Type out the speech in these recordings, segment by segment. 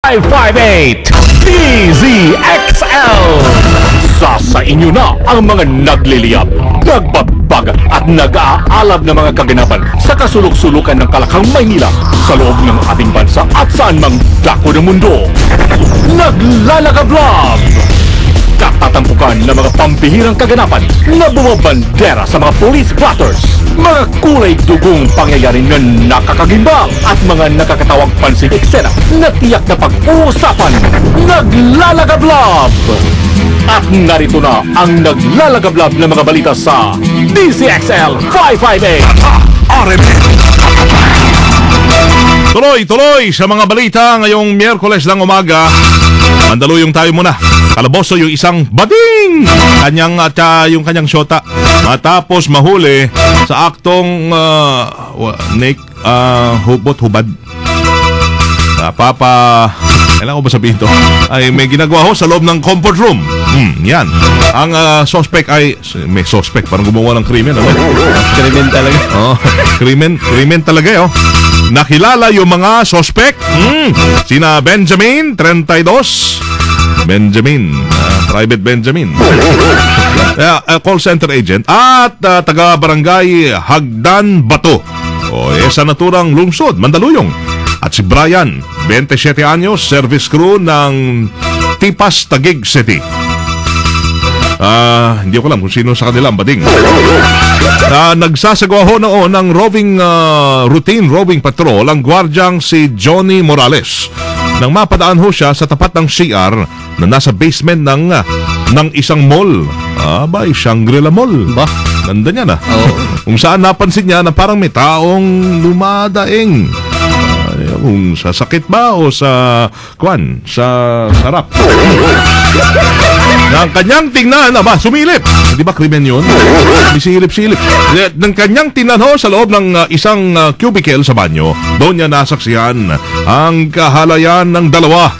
558 DZXL. Sa inyo na ang mga nagliliyab, nagbabag at nag-aalab na mga kaganapan sa kasulok-sulukan ng Kalakang Maynila sa loob ng ating bansa at saan mang dako ng mundo. Naglalagablab! Katatampukan ng mga pampihirang kaganapan na bumabandera sa mga police blotters, mga kulay dugong pangyayari na nakakagimbang at mga nakakatawag pansing eksena na tiyak na pag-uusapan. Naglalagablab! At narito na ang naglalagablab na mga balita sa DZXL 558 RMN. Tuloy sa mga balita ngayong Miyerkules ng umaga. Mandaluyong tayo muna. Kalaboso yung isang bading yung kanyang syota matapos mahuli sa aktong hubot-hubad. Kailangan ko ba sabihin to? Ay may ginagawa ho sa loob ng comfort room. Yan. Ang suspect ay may suspect, parang gumawa ng krimen. Krimen talaga. Krimen talaga. Nakilala yung mga suspect. Sina Benjamin, 32. Private Benjamin. Call center agent at taga-barangay Hagdan Bato. Sa naturang lungsod, Mandaluyong. At si Brian, 27 anyos, service crew ng Tipas, Taguig City. Hindi ko alam kung sino sa kanila ang bading. Nagsasagawa ho noon ng routine roving patrol ang gwardyang si Johnny Morales. Nang mapadaan ho siya sa tapat ng CR na nasa basement ng isang mall. Shangri-La Mall. Nandun yan Kung saan napansin niya na parang may taong lumadaing. Kung sa sakit ba o sa sarap. Nang kanyang tingnan, sumilip. Di ba krimen yun? Silip-silip. Nang kanyang tingnan sa loob ng isang cubicle sa banyo, doon niya nasaksihan ang kahalayan ng dalawa.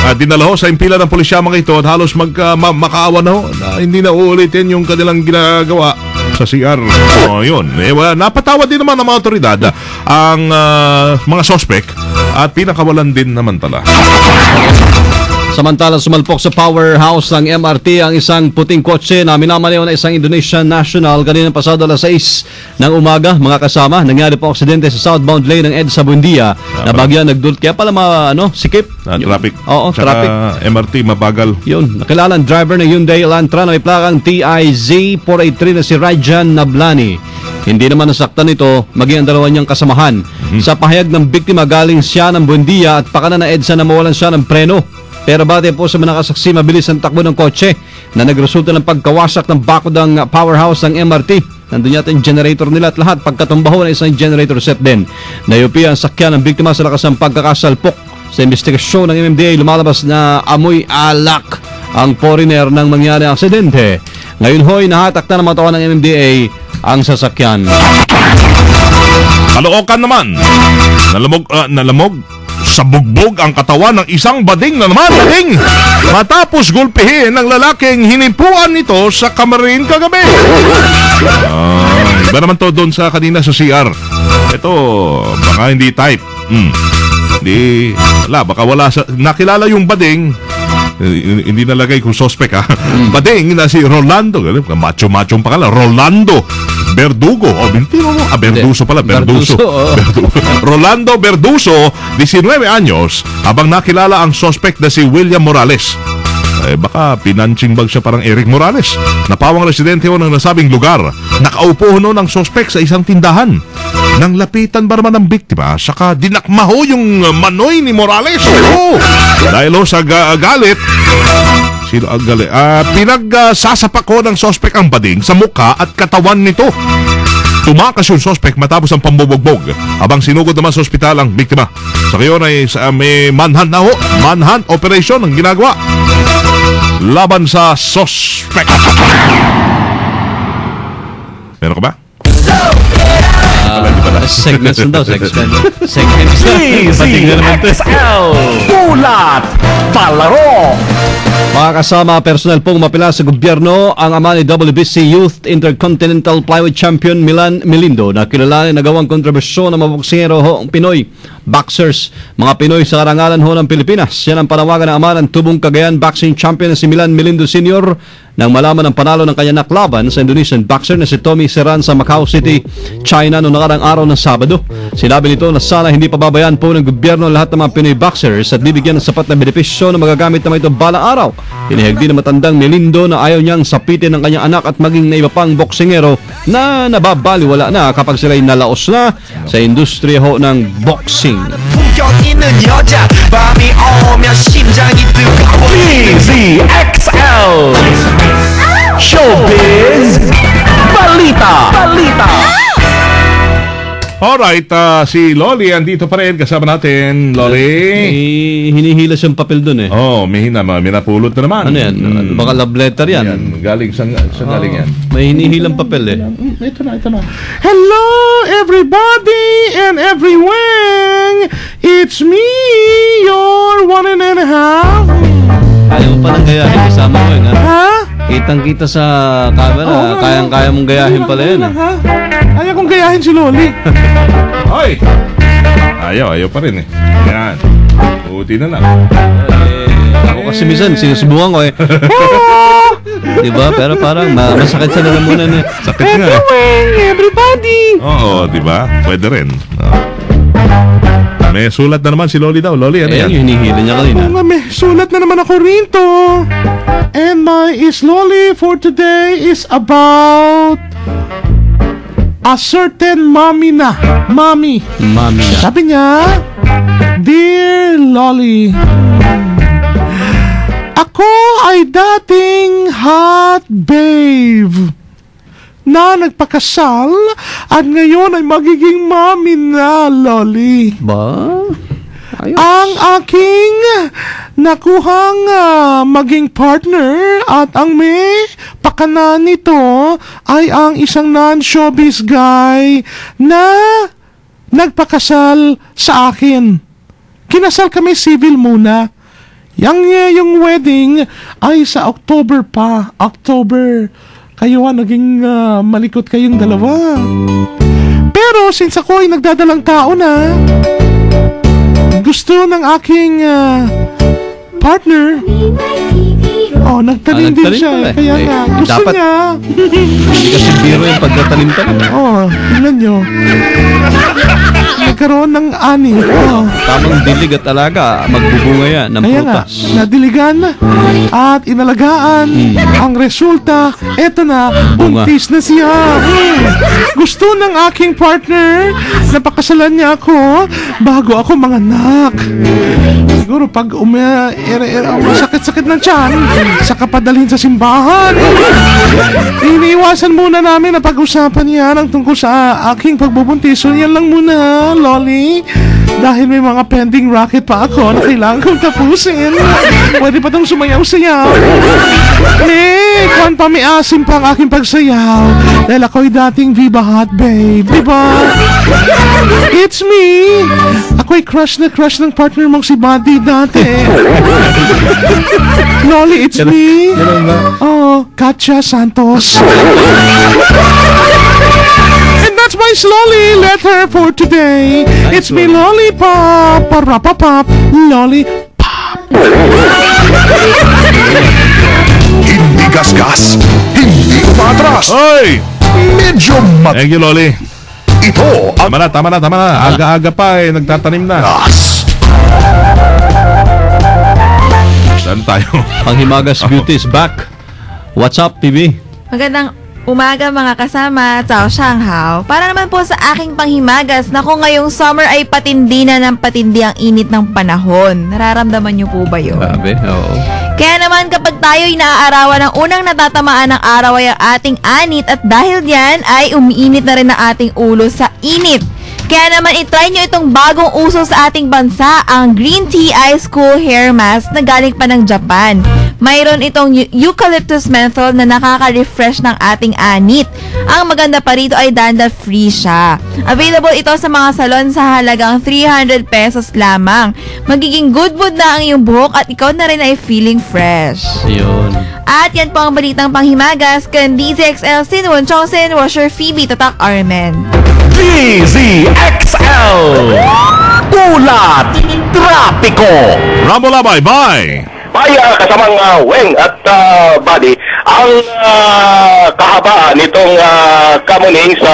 At dinala sa impila ng pulisya mga ito at halos makaawa na hindi na uulitin yung kanilang ginagawa sa CR. Yun. Napatawad din naman ng mga otoridad ang mga suspect at pinakawalan din naman tala. Samantala, sumalpok sa powerhouse ng MRT ang isang puting kotse na minamaneho na isang Indonesian national kanina pasado alas 6 ng umaga. Mga kasama, nangyari po aksidente sa southbound lane ng EDSA Buendia na bagyan nagdulot. Kaya pala sikip. Traffic. Oo, traffic. MRT mabagal. Yun, nakilala ang driver ng Hyundai Elantra na may plakang TIZ483 na si Rajan Nablani. Hindi naman nasaktan ito, maging ang dalawa niyang kasamahan. Sa pahayag ng biktima, galing siya ng Buendia at pakanan na EDSA na mawalan siya ng preno. Pero bate po sa mga nakasaksi, mabilis ang takbo ng kotse na nagresulta ng pagkawasak ng bakod ng powerhouse ng MRT. Nandun yata yung generator nila at lahat. Pagkatumbaho na isang generator set din. Nayupi ang sakyan ng biktima sa lakas ng pagkakasalpok. Sa investigasyon ng MMDA, lumalabas na amoy alak ang foreigner ng mangyari ang aksidente. Ngayon ho'y nahatak na ng mga tao ng MMDA ang sasakyan. Kalookan naman. Nalamog. Sa bugbog ang katawan ng isang bading na naman. Matapos gulpihin ng lalaking hinipuan nito sa kamarin kagabi. Iba naman to doon sa kanina sa CR. Ito, baka hindi type. Baka wala nakilala yung bading. Hindi nalagay kung suspect Bading na si Rolando. Macho-macho pa kala. Rolando Verdugo. Verduso pala. Verduso. Rolando Verduso, 19 anyos, habang nakilala ang suspect na si William Morales. Baka pinanching bag siya parang Eric Morales. Napawang residente ng nasabing lugar. Nakaupo ng suspect sa isang tindahan. Nang lapitan ba naman ng biktima, saka dinakmaho yung manoy ni Morales. Dahil sa galit, pinagsasapak ko ng suspect ang bading sa mukha at katawan nito. Tumakas yung suspect matapos ang pambubugbog habang sinugod naman sa ospital ang biktima. Sa ngayon ay may manhunt operation ang ginagawa laban sa suspect. Meron ka ba? Segments na daw. Segments DZXL Bulat Palaro. Mga kasama, personal pong mapila sa gobyerno ang ama ni WBC Youth Intercontinental Flyweight Champion Milan Melindo na kilala na nagawang kontrobersyon ng maboksingero Pinoy boxers. Mga Pinoy sa karangalan ho ng Pilipinas. Yan ang panawagan ng ama ng tubong Cagayan boxing champion na si Milan Melindo Sr. nang malaman ang panalo ng kanya naklaban sa Indonesian boxer na si Tommy Serran sa Macau City, China noong nakarang araw ng Sabado. Sinabi nito na sana hindi pababayaan po ng gobyerno lahat ng mga Pinoy boxers at bibigyan ng sapat na benepisyo na magagamit naman ito balang araw. Tinihag din ng matandang Melindo na ayaw niyang sapitin ng kanyang anak at maging na iba pang boksingero na nababaliwala na kapag sila'y nalaos na sa industriya ho ng boxing. DZXL Showbiz Balita. Alright, si Loli andito pa rin kasama natin. Loli. Hinihilas yung papel dun eh. Oh, may napulot na naman. Ano yan? Baka love letter yan. Galing sa galing yan. May hinihilang papel eh. Ito na. Hello everybody and everyone. It's me, your 1.5. Ayaw mo palang gayahin. Kasama mo yun ha? Ha? Kitang-kita sa camera. Kayang-kaya mong gayahin pala yun ha? Ayaw kong gayahin si Loli. Hoy! Ayaw pa rin eh. Yan. Buti na lang. Ako kasi minsan, sinusubukan ko eh. Diba? Pero parang masakit sa lalamunan eh. Sakit nga eh. Everybody! Oo, diba? Pwede rin. May sulat na naman si Loli daw. Loli, ano yan? Yung hinihila niya kanina. May sulat na naman ako rito. And my is Loli for today is about a certain mommy na. Mommy. Sabi niya, Dear Loli, ako ay dating hot babe na nagpakasal at ngayon ay magiging mommy na, Loli. Ba? Ayos. Ang aking nakuhang maging partner at ang may pakanan nito ay ang isang non-showbiz guy na nagpakasal sa akin. Kinasal kami civil muna. Yung wedding ay sa October pa. October. Kayo naging malikot kayong dalawa. Pero since ako ay nagdadalang tao na, gusto ng aking partner, nagtanim din siya. Kaya nga, gusto dapat niya. Hindi kasi biro yung pagtatalim-talim. Tingnan nyo. Nagkaroon ng ani. Tamang dilig at alaga, magbubunga yan ng Kaya prutas. nga, nadiligan at inalagaan. Ang resulta, eto na, buntis na siya. Gusto ng aking partner, napakasalan niya ako bago ako manganak. Siguro pag sakit-sakit ng tiyan, saka padalhin sa simbahan. Iniiwasan muna namin na pag-usapan yan ang tungkol sa aking pagbubuntis. So yan lang muna, Loli. Dahil may mga pending racket pa ako na kailangan kong tapusin. Pwede pa itong sumayaw-sayaw. May asim pa ang aking pagsayaw. Dahil ako'y dating Viva Hot Babe. Diba? It's me. Ako'y crush ng partner mong si Buddy dati. Loli, it's me. Katja Santos. And that's my Loli letter for today. It's me, Lollipop. Parapapap. Lollipop. Hindi gasgas, hindi umatras. Hoy! Medyo Thank you, Loli. Ito ang Tama na. Aga-aga pa eh, nagtatanim na. gas. Saan tayo? Panghimagas Beauty is back. What's up, PB? Magandang umaga mga kasama, Cao Shanghao. Para naman po sa aking panghimagas na kung ngayong summer ay patindi na ng patindi ang init ng panahon. Nararamdaman niyo po ba yun? Grabe, oo. Kaya naman kapag tayo'y naaarawan ng unang natatamaan ng araw ay ang ating anit at dahil diyan ay umiinit na rin ang ating ulo sa init. Kaya naman itry nyo itong bagong uso sa ating bansa, ang Green Tea Ice Cool Hair Mask na galing pa ng Japan. Mayroon itong eucalyptus menthol na nakaka-refresh ng ating anit. Ang maganda pa rito ay dandruff-free siya. Available ito sa mga salon sa halagang 300 pesos lamang. Magiging good mood na ang iyong buhok at ikaw na rin ay feeling fresh. Yun. At yan po ang balitang panghimagas kan DZXL Sinwon Chongsen Washer Phoebe Tatak Armen. DZXL Bulat Trapiko. Rambo Labay, bye! Baya kasamang Weng at Buddy, ang kahabaan nitong kamuning sa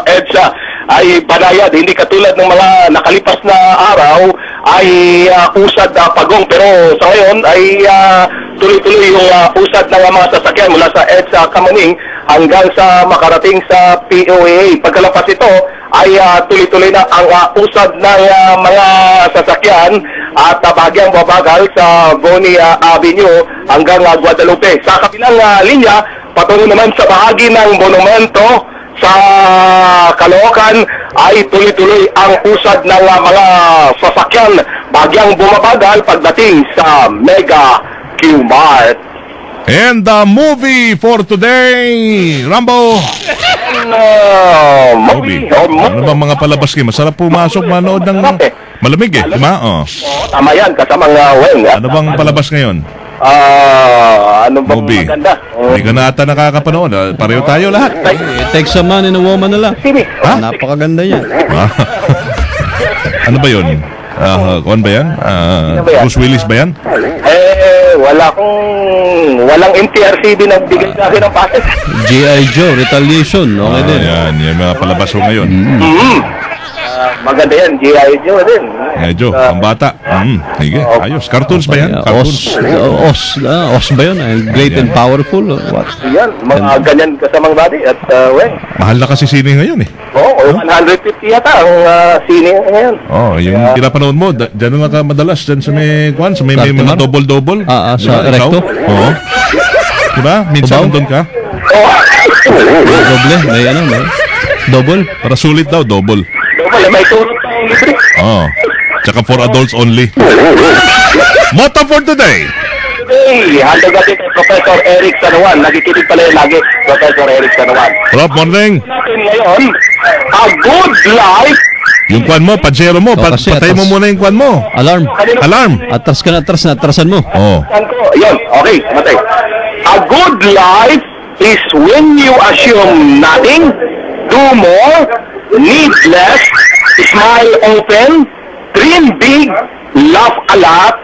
EDSA ay panayad, hindi katulad ng mga nakalipas na araw ay usad pagong, pero sa ngayon ay tuloy-tuloy yung usad ng mga sasakyan mula sa EDSA Kamuning hanggang sa makarating sa POAA. Pagkalapas ito ay tuloy-tuloy na ang usad ng mga sasakyan at bahagyang babagal sa Boni Avenue hanggang Guadalupe. Sa kabilang linya, patungo naman sa bahagi ng monumento sa Caloocan ay tuloy-tuloy ang usad ng mga sasakyan, bahagyang bumabagal pagdating sa Mega Q-Mart. And the movie for today, Rambo. Movie. Ano ba mga palabas kayo? Masarap pumasok manood ng malamig eh, di ba? Oh. Tama yan, kasamang Weng. Ano bang palabas ngayon? Ano bang Movie. maganda? Hindi ka na ata nakakapanood. Pareho tayo lahat. It takes a man and a woman na lang. Sini. Ha? Napakaganda yan. Ano ba yun? Kuan ba yan? Bruce Willis ba yan? Walang NTRCB na bigay sa akin ng pases. G.I. Joe, Retaliation. Okay din. Yan, yung mga palabas ko ngayon. Maganda yan, G.I. Joe din. Medyo, ang bata. Sige, ayos. Cartoons ba yan? Cartoons. Os ba yun? Great and powerful? What? Yan, mga ganyan kasamang body. At, Mahal na kasi sine ngayon eh. 150 yata ang sine ngayon. Yung pinapanood mo, dyan na ka madalas, dyan sa may, sa may mga double-double. Sa recto? Oo. Diba? Minsan doon ka. Doble? May ano? Double? Para sulit daw, double. May turot pang libre. Tsaka for adults only. Motto for today. Hey, handog natin kay Professor Eric Sanuan. Nagikinig pala yun lagi, Professor Eric Sanuan. Rob, morning. Natin ngayon, a good life. Yung kwan mo, padsero mo, kasi patay mo atas. muna yung kwan mo. Alarm. Alarm. Atras ka na atras, natrasan mo. Yun, okay, matay. A good life is when you assume nothing, do more, need less, smile open, dream big, laugh a lot,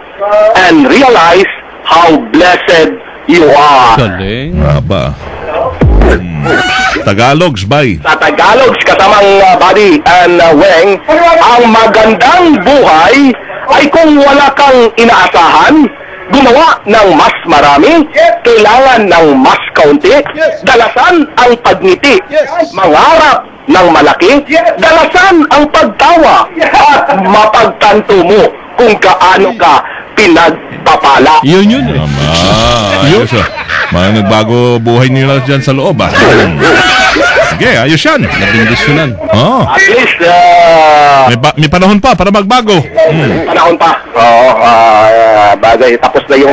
and realize how blessed you are. Galing. Aba. Tagalogs, bye. Sa Tagalog, kasamang Buddy and Weng, ang magandang buhay ay kung wala kang inaasahan, gumawa ng mas marami, kailangan ng mas kaunti, dalasan ang pagngiti, mangarap ng malaki, dalasan ang pagtawa, at mapagtanto mo kung gaano ka pinagpapala. Yun. Ayos ah. Mga nagbago buhay nila dyan sa loob ah. Sige, ayos yan. Nabindisyonan. At least, May panahon pa para magbago. panahon pa. Bagay, tapos na yung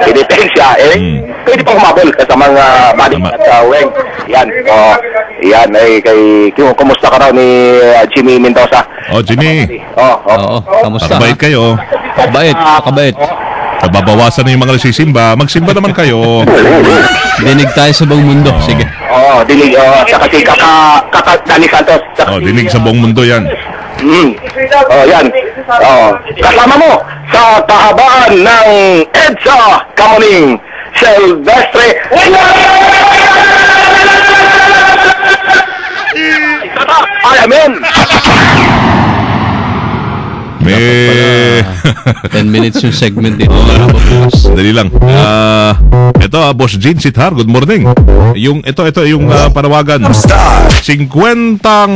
initensya. Pwede pa humabol sa mga Buddy Tama. at Weng. Yan. Yan, kumusta ka raw ni Jimmy Mendoza? Jimmy. Oo. Kamusta? Kabait kayo. Kabait. Nababawasan na yung mga nagsisimba. Magsimba naman kayo. Dinig tayo sa buong mundo. Sige. Dinig. Saka si Kaka Dani Santos. Dinig sa buong mundo yan. Yan. Kasama mo sa kahabaan ng EDSA Kamuning, Silvestre. Amen. May... 10 minutes yung segment dito. Dali lang. Ito, Boss Jean Sithar, good morning. Ito yung panawagan. 50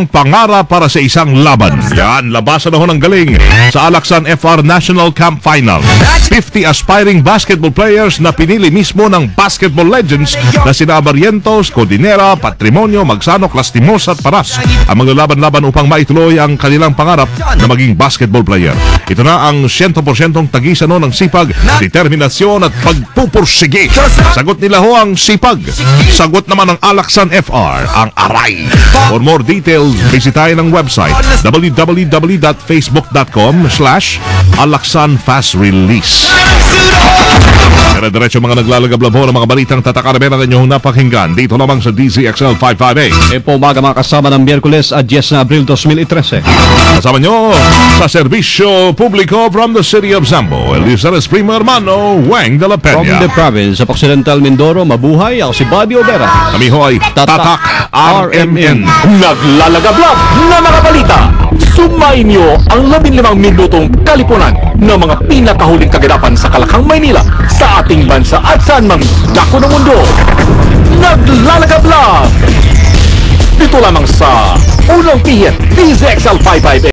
pangarap para sa isang laban. Yan, labasan na ho ng galing sa Alaksan FR National Camp Final. 50 aspiring basketball players na pinili mismo ng basketball legends na sina Barrientos, Codinera, Patrimonio, Magsanok, Lastimosa at Paras ang maglalaban-laban upang maituloy ang kanilang pangarap na maging basketball player. Ito na ang 100% tagisan ng sipag, determinasyon at pagpupursige. Sagot nila ho ang sipag. Sagot naman ng Alaksan FR, ang aray. For more details, bisitahin ang website www.facebook.com/alaksanfastrelease. Dire-diretso mga naglalagablab ho ng mga balitang tatak-arabe na inyong napakinggan dito lamang sa DZXL 558. po umaga mga kasama ng Miyerkules at 10 na Abril 2013. Kasama nyo sa serbisyo publiko from the city of Zambo, Elizares Primo Hermano, Weng de la From Peña. the province of Occidental Mindoro, mabuhay. Ako si Bobby Obera. Kami ho ay Tatak RMN. Naglalagablab na mga balita. Sumayin niyo ang 15 minutong kalipunan ng mga pinakahuling kaganapan sa Kalakang, Maynila, sa ating bansa at saan mang dako ng mundo. Naglalagablab! Dito lamang sa Unang Pihit, DZXL 558.